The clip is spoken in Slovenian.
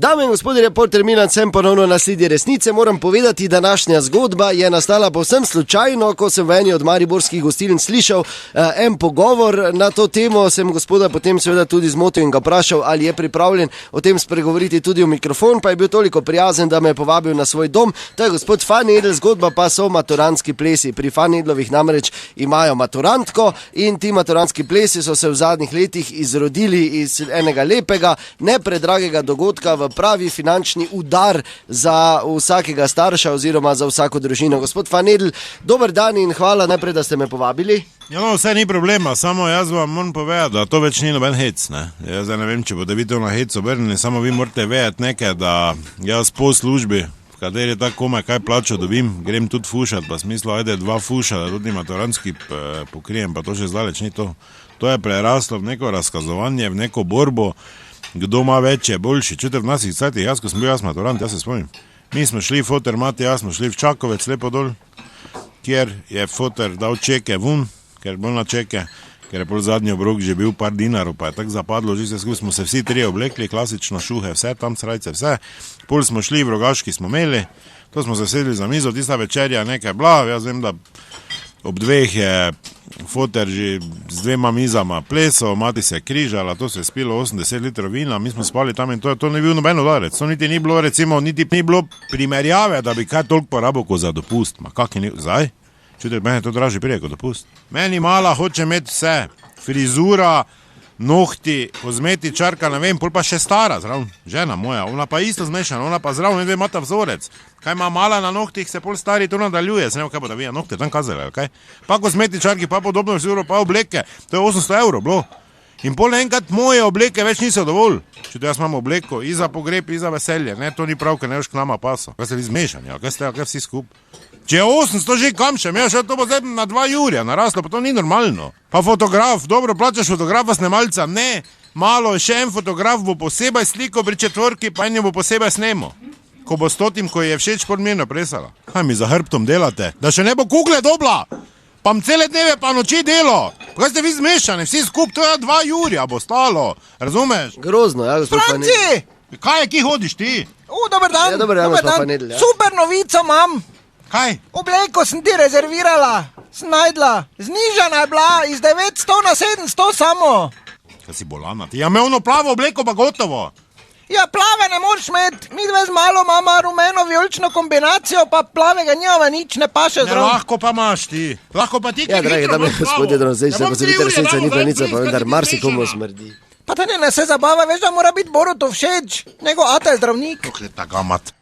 Dame in gospodje, reporter Milan, sem ponovno na sledi resnice. Moram povedati, današnja zgodba je nastala povsem slučajno, ko sem v eni od mariborskih gostiln slišal en pogovor na to temo. Sem gospoda potem seveda tudi zmotil in ga vprašal, ali je pripravljen o tem spregovoriti tudi v mikrofon, pa je bil toliko prijazen, da me je povabil na svoj dom. To je gospod Fanedl, zgodba pa so maturantski plesi. Pri Fanedlovih namreč imajo maturantko in ti maturantski plesi so se v zadnjih letih izrodili iz enega lepega, ne predragega dogodka v pravi finančni udar za vsakega starša oziroma za vsako družino. Gospod Fanedl, dober dan in hvala najprej, da ste me povabili. Ja, no, vse ni problema, samo jaz vam moram povedati, da to več ni noben hec, ne. Jaz ne vem, če boste vi to na hec obrnili, samo vi morate vedeti nekaj, da jaz po službi, v kateri tako komaj kaj plačo dobim, grem tudi fušat, pa smislo, ajde 2 fuša, da tudi maturantski pokrijem, pa to še zdaleč ni to. To je preraslo v neko razkazovanje, v neko borbo, kdo ima več je boljši. Čujte, v nasih cajtih, jaz, ko sem bil jaz maturant, jaz se spomnim. Mi smo šli, foter mati, jaz smo šli v Čakovec, lepo dol, kjer je foter dal čeke vun, ker bolj na čeke, ker je pol zadnji obrok že bil par dinarov, pa je tako zapadlo, že smo se vsi trije oblekli, klasično šuhe, vse, tam srajce, vse. Pol smo šli, v Rogaški smo imeli, to smo se sedli za mizo, tista večerja nekaj bila, jaz vem, da ob 2 je foter že z 2 mizama plesal, mati se je križala, to se je spilo 80 litrov vina, mi smo spali tam in to ni bil noben udarec, to niti ni bilo, recimo, niti ni bilo primerjave, da bi kaj toliko porabil kot za dopust, ma kak je zdaj? Čujte, meni je to dražje prije kot dopust. Meni mala hoče imeti vse, frizura, nohti, kozmetičarka, ne vem, pol pa še stara, zraven, žena moja, ona pa isto zmešana, ona pa zraven, ne vem, imata vzorec. Kaj ima mala na nohtih, se pol stari to nadaljuje, se ne vem, kaj bo da vija nohte, tam kazali, kaj? Pa kozmetičarki, pa podobno vzoro, pa obleke, to je 800 evrov, bilo. In pol enkrat moje obleke več niso dovolj. Čujte, jaz imam obleko i za pogreb, i za veselje, ne, to ni prav, ker ne boš k nama paso. Kaj ste vi zmešani, kaj ste, kaj vsi skup? Če je 800 že kam še, še to bo zdaj na 2 jurja naraslo, pa to ni normalno. Pa fotograf, dobro plačaš fotografa snemalca, ne, malo, še en fotograf bo posebej sliko pri 4, pa en bo posebej snemo. Ko bo 100, ko je všeč pod meno presala. Kaj mi za hrbtom delate? Da še ne bo kugle dobla, pa cele dneve pa noči delo. Pa kaj ste vi zmešani, vsi skup, to je 2 jurja bo stalo, razumeš? Grozno, ja, gospod Fanedl. Franci! Kaj je, ki hodiš ti? Dober dan, Ja, dober dan, gospod Fanedl, ja. Super novico imam. Kaj? Obleko sem ti rezervirala, sem najdla. Znižana je bila iz 900 na 700 samo. Kaj si bolana ti? Ja, me ono plavo obleko pa gotovo. Ja, plave ne moreš imeti. Mi dve z malo mama rumeno-vijolično kombinacijo, pa plavega nimava nič, ne paše Ne, zraven. lahko pa imaš ti. Lahko pa ti, ki Ja, dragi dame in gospodje, zdaj se pozivite resnica, ni planica, pa vendar marsikomu smrdi. Pa ta ne se zabava, veš, da mora biti Borutu všeč. Njegov ata je zdravnik. Kako je ta gamat?